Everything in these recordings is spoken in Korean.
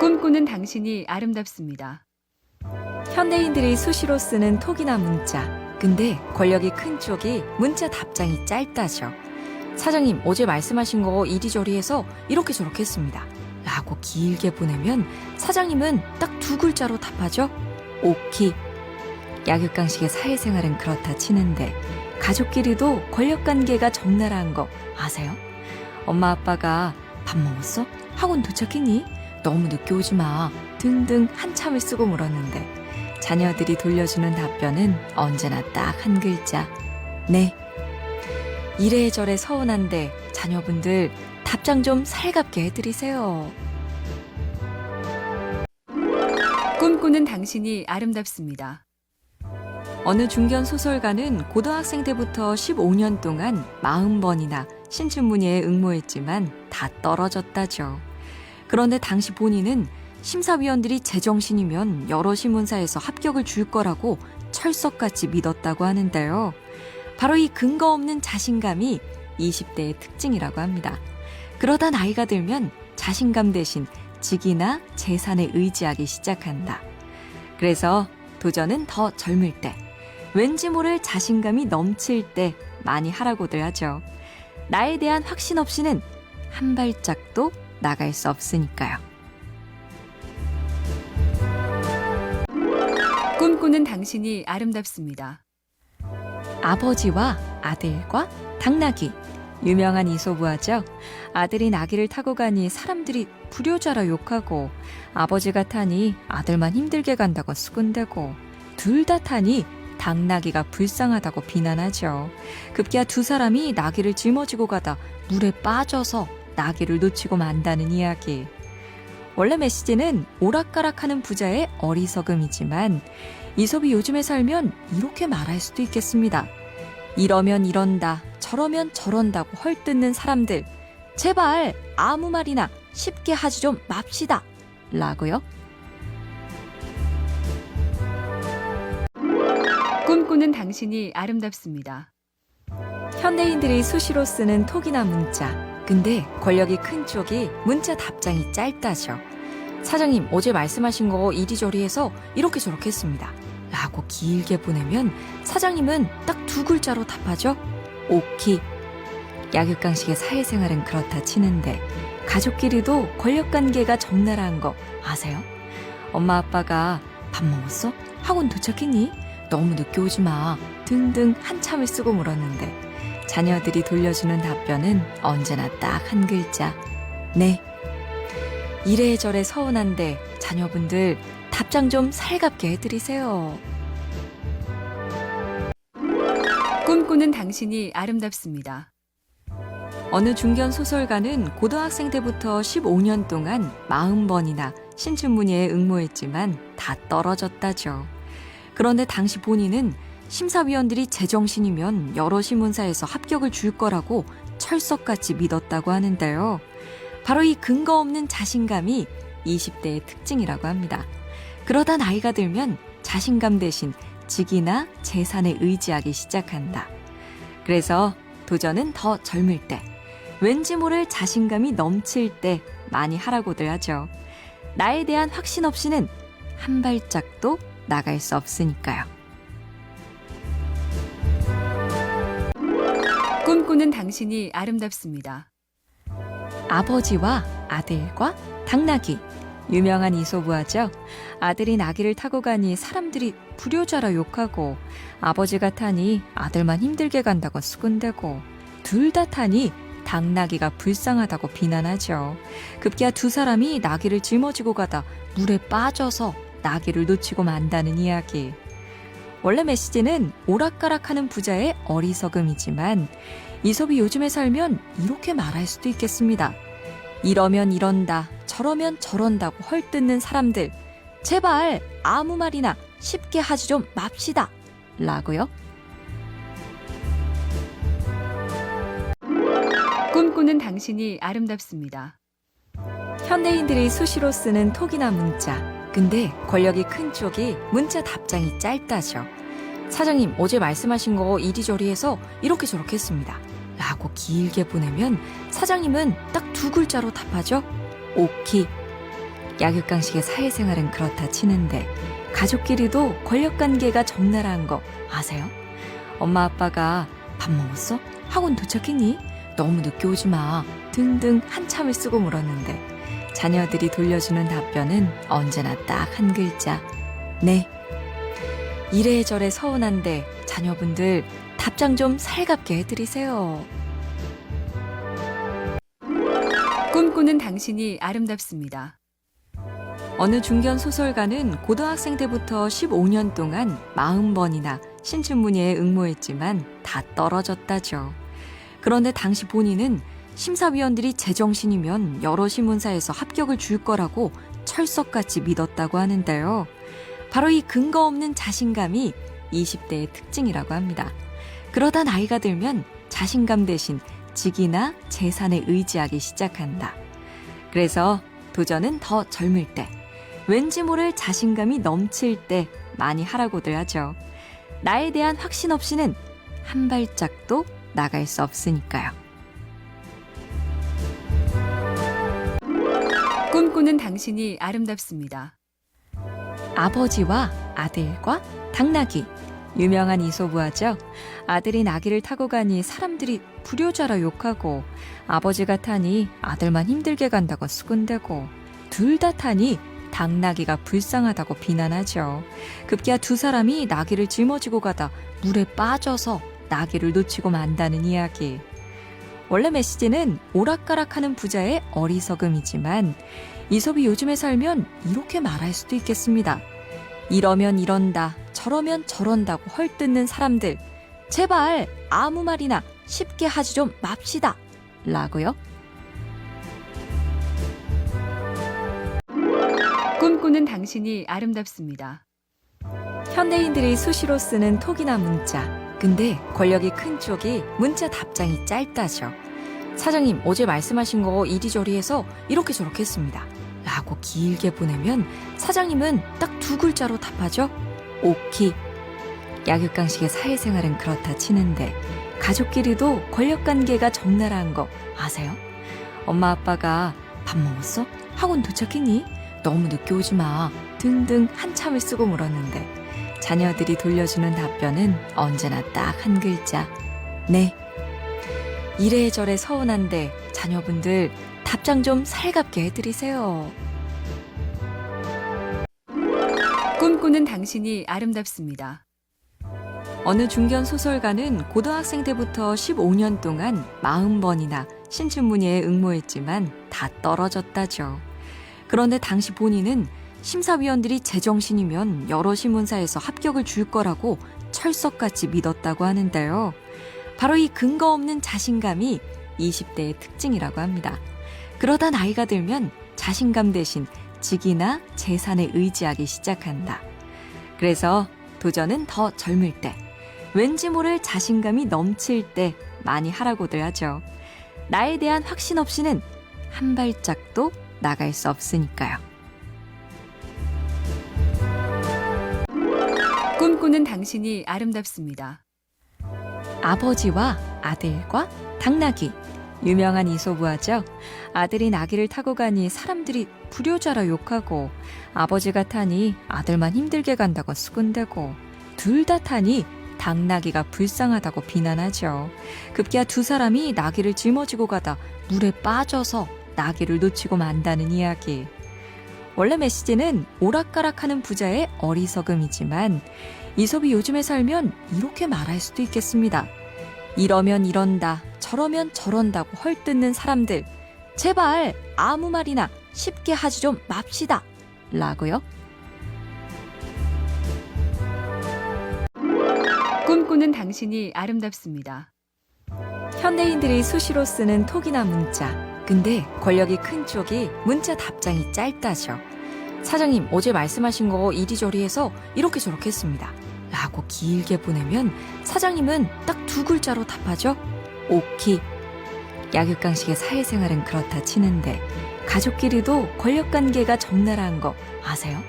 꿈꾸는 당신이 아름답습니다. 현대인들이 수시로 쓰는 톡이나 문자. 근데 권력이 큰 쪽이 문자 답장이 짧다죠. 사장님, 어제 말씀하신 거 이리저리 해서 이렇게 저렇게 했습니다. 라고 길게 보내면 사장님은 딱 두 글자로 답하죠. 오키. 약육강식의 사회생활은 그렇다 치는데 가족끼리도 권력관계가 적나라한 거 아세요? 엄마 아빠가 밥 먹었어? 학원 도착했니? 너무 늦게 오지 마. 등등 한참을 쓰고 물었는데 자녀들이 돌려주는 답변은 언제나 딱 한 글자. 네. 이래저래 서운한데 자녀분들 답장 좀 살갑게 해드리세요. 꿈꾸는 당신이 아름답습니다. 어느 중견 소설가는 고등학생 때부터 15년 동안 40번이나 신춘문예에 응모했지만 다 떨어졌다죠. 그런데 당시 본인은 심사위원들이 제정신이면 여러 신문사에서 합격을 줄 거라고 철석같이 믿었다고 하는데요. 바로 이 근거 없는 자신감이 20대의 특징이라고 합니다. 그러다 나이가 들면 자신감 대신 직이나 재산에 의지하기 시작한다. 그래서 도전은 더 젊을 때, 왠지 모를 자신감이 넘칠 때 많이 하라고들 하죠. 나에 대한 확신 없이는 한 발짝도 나갈 수 없으니까요. 꿈꾸는 당신이 아름답습니다. 아버지와 아들과 당나귀. 유명한 이솝우화죠. 아들이 나귀를 타고 가니 사람들이 불효자라 욕하고, 아버지가 타니 아들만 힘들게 간다고 수군대고, 둘 다 타니 당나귀가 불쌍하다고 비난하죠. 급기야 두 사람이 나귀를 짊어지고 가다 물에 빠져서 나귀를 놓치고 만다는 이야기. 원래 메시지는 오락가락하는 부자의 어리석음이지만 이솝이 요즘에 살면 이렇게 말할 수도 있겠습니다. 이러면 이런다, 저러면 저런다고 헐뜯는 사람들, 제발 아무 말이나 쉽게 하지 좀 맙시다. 라고요. 꿈꾸는 당신이 아름답습니다. 현대인들이 수시로 쓰는 톡이나 문자. 근데 권력이 큰 쪽이 문자 답장이 짧다죠. 사장님, 어제 말씀하신 거 이리저리 해서 이렇게 저렇게 했습니다. 라고 길게 보내면 사장님은 딱 두 글자로 답하죠. 오키. 약육강식의 사회생활은 그렇다 치는데 가족끼리도 권력관계가 적나라한 거 아세요? 엄마 아빠가 밥 먹었어? 학원 도착했니? 너무 늦게 오지 마. 등등 한참을 쓰고 물었는데 자녀들이 돌려주는 답변은 언제나 딱 한 글자. 네. 이래저래 서운한데 자녀분들 답장 좀 살갑게 해드리세요. 꿈꾸는 당신이 아름답습니다. 어느 중견 소설가는 고등학생 때부터 15년 동안 40번이나 신춘문예에 응모했지만 다 떨어졌다죠. 그런데 당시 본인은 심사위원들이 제정신이면 여러 신문사에서 합격을 줄 거라고 철석같이 믿었다고 하는데요. 바로 이 근거 없는 자신감이 20대의 특징이라고 합니다. 그러다 나이가 들면 자신감 대신 직이나 재산에 의지하기 시작한다. 그래서 도전은 더 젊을 때, 왠지 모를 자신감이 넘칠 때 많이 하라고들 하죠. 나에 대한 확신 없이는 한 발짝도 나갈 수 없으니까요. 꿈꾸는 당신이 아름답습니다. 아버지와 아들과 당나귀. 유명한 이솝우화죠. 아들이 나귀를 타고 가니 사람들이 불효자라 욕하고, 아버지가 타니 아들만 힘들게 간다고 수군대고, 둘 다 타니 당나귀가 불쌍하다고 비난하죠. 급기야 두 사람이 나귀를 짊어지고 가다 물에 빠져서 나귀를 놓치고 만다는 이야기. 원래 메시지는 오락가락하는 부자의 어리석음이지만 이솝이 요즘에 살면 이렇게 말할 수도 있겠습니다. 이러면 이런다, 저러면 저런다고 헐뜯는 사람들, 제발 아무 말이나 쉽게 하지 좀 맙시다. 라고요. 꿈꾸는 당신이 아름답습니다. 현대인들이 수시로 쓰는 톡이나 문자. 근데 권력이 큰 쪽이 문자 답장이 짧다죠. 사장님, 어제 말씀하신 거 이리저리 해서 이렇게 저렇게 했습니다. 라고 길게 보내면 사장님은 딱 두 글자로 답하죠. 오키. 약육강식의 사회생활은 그렇다 치는데 가족끼리도 권력관계가 적나라한 거 아세요? 엄마 아빠가 밥 먹었어? 학원 도착했니? 너무 늦게 오지 마. 등등 한참을 쓰고 물었는데 자녀들이 돌려주는 답변은 언제나 딱 한 글자. 네. 이래저래 서운한데 자녀분들 답장 좀 살갑게 해드리세요. 꿈꾸는 당신이 아름답습니다. 어느 중견 소설가는 고등학생 때부터 15년 동안 40번이나 신춘문예에 응모했지만 다 떨어졌다죠. 그런데 당시 본인은 심사위원들이 제정신이면 여러 신문사에서 합격을 줄 거라고 철석같이 믿었다고 하는데요. 바로 이 근거 없는 자신감이 20대의 특징이라고 합니다. 그러다 나이가 들면 자신감 대신 직이나 재산에 의지하기 시작한다. 그래서 도전은 더 젊을 때, 왠지 모를 자신감이 넘칠 때 많이 하라고들 하죠. 나에 대한 확신 없이는 한 발짝도 나갈 수 없으니까요. 꿈꾸는 당신이 아름답습니다. 아버지와 아들과 당나귀. 유명한 이솝우화죠. 아들이 나귀를 타고 가니 사람들이 불효자라 욕하고, 아버지가 타니 아들만 힘들게 간다고 수군대고, 둘 다 타니 당나귀가 불쌍하다고 비난하죠. 급기야 두 사람이 나귀를 짊어지고 가다 물에 빠져서 나귀를 놓치고 만다는 이야기. 원래 메시지는 오락가락하는 부자의 어리석음이지만 이솝이 요즘에 살면 이렇게 말할 수도 있겠습니다. 이러면 이런다, 저러면 저런다고 헐뜯는 사람들, 제발 아무 말이나 쉽게 하지 좀 맙시다 라고요. 꿈꾸는 당신이 아름답습니다. 현대인들이 수시로 쓰는 톡이나 문자. 근데 권력이 큰 쪽이 문자 답장이 짧다죠. 사장님, 어제 말씀하신 거 이리저리 해서 이렇게 저렇게 했습니다 라고 길게 보내면 사장님은 딱 두 글자로 답하죠. 오키. 약육강식의 사회생활은 그렇다 치는데 가족끼리도 권력관계가 적나라한 거 아세요? 엄마 아빠가 밥 먹었어? 학원 도착했니? 너무 늦게 오지 마. 등등 한참을 쓰고 물었는데 자녀들이 돌려주는 답변은 언제나 딱 한 글자. 네. 이래저래 서운한데 자녀분들 답장 좀 살갑게 해드리세요. 꿈꾸는 당신이 아름답습니다. 어느 중견 소설가는 고등학생 때부터 15년 동안 40번이나 신춘문예에 응모했지만 다 떨어졌다죠. 그런데 당시 본인은 심사위원들이 제정신이면 여러 신문사에서 합격을 줄 거라고 철석같이 믿었다고 하는데요. 바로 이 근거 없는 자신감이 20대의 특징이라고 합니다. 그러다 나이가 들면 자신감 대신 직이나 재산에 의지하기 시작한다. 그래서 도전은 더 젊을 때, 왠지 모를 자신감이 넘칠 때 많이 하라고들 하죠. 나에 대한 확신 없이는 한 발짝도 나갈 수 없으니까요. 꿈꾸는 당신이 아름답습니다. 아버지와 아들과 당나귀. 유명한 이솝우화죠. 아들이 나귀를 타고 가니 사람들이 불효자라 욕하고, 아버지가 타니 아들만 힘들게 간다고 수군대고, 둘 다 타니 당나귀가 불쌍하다고 비난하죠. 급기야 두 사람이 나귀를 짊어지고 가다 물에 빠져서 나귀를 놓치고 만다는 이야기. 원래 메시지는 오락가락하는 부자의 어리석음이지만 이솝이 요즘에 살면 이렇게 말할 수도 있겠습니다. 이러면 이런다, 저러면 저런다고 헐뜯는 사람들, 제발 아무 말이나 쉽게 하지 좀 맙시다 라고요. 꿈꾸는 당신이 아름답습니다. 현대인들이 수시로 쓰는 톡이나 문자. 근데 권력이 큰 쪽이 문자 답장이 짧다죠. 사장님, 어제 말씀하신 거 이리저리 해서 이렇게 저렇게 했습니다 라고 길게 보내면 사장님은 딱 두 글자로 답하죠. 오키. 약육강식의 사회생활은 그렇다 치는데 가족끼리도 권력관계가 적나라한 거 아세요?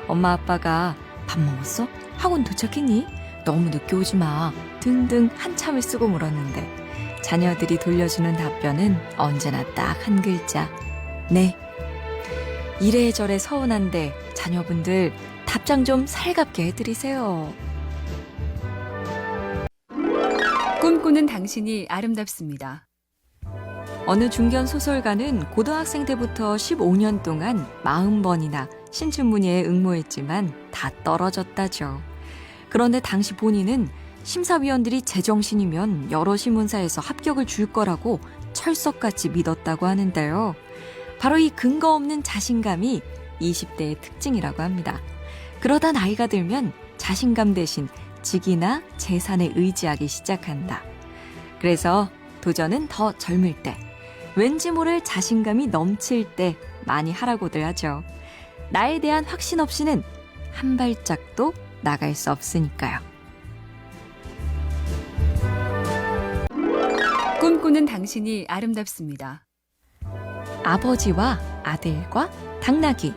엄마 아빠가 밥 먹었어? 학원 도착했니? 너무 늦게 오지 마. 등등 한참을 쓰고 물었는데 자녀들이 돌려주는 답변은 언제나 딱 한 글자. 네. 이래저래 서운한데 자녀분들 답장 좀 살갑게 해드리세요. 꿈꾸는 당신이 아름답습니다. 어느 중견 소설가는 고등학생 때부터 15년 동안 40번이나 신춘문예에 응모했지만 다 떨어졌다죠. 그런데 당시 본인은 심사위원들이 제정신이면 여러 신문사에서 합격을 줄 거라고 철석같이 믿었다고 하는데요. 바로 이 근거 없는 자신감이 20대의 특징이라고 합니다. 그러다 나이가 들면 자신감 대신 직이나 재산에 의지하기 시작한다. 그래서 도전은 더 젊을 때, 왠지 모를 자신감이 넘칠 때 많이 하라고들 하죠. 나에 대한 확신 없이는 한 발짝도 나갈 수 없으니까요. 꿈꾸는 당신이 아름답습니다. 아버지와 아들과 당나귀.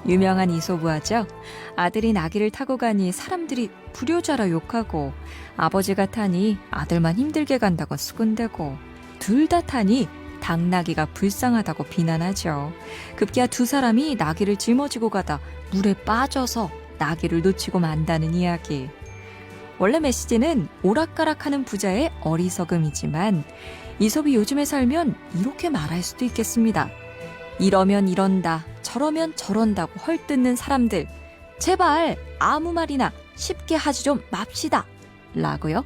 유명한 이솝우화죠. 아들이 나귀를 타고 가니 사람들이 불효자라 욕하고, 아버지가 타니 아들만 힘들게 간다고 수군대고, 둘 다 타니 당나귀가 불쌍하다고 비난하죠. 급기야 두 사람이 나귀를 짊어지고 가다 물에 빠져서 나귀를 놓치고 만다는 이야기. 원래 메시지는 오락가락하는 부자의 어리석음이지만 이솝이 요즘에 살면 이렇게 말할 수도 있겠습니다. 이러면 이런다, 저러면 저런다고 헐뜯는 사람들, 제발 아무 말이나 쉽게 하지 좀 맙시다 라고요.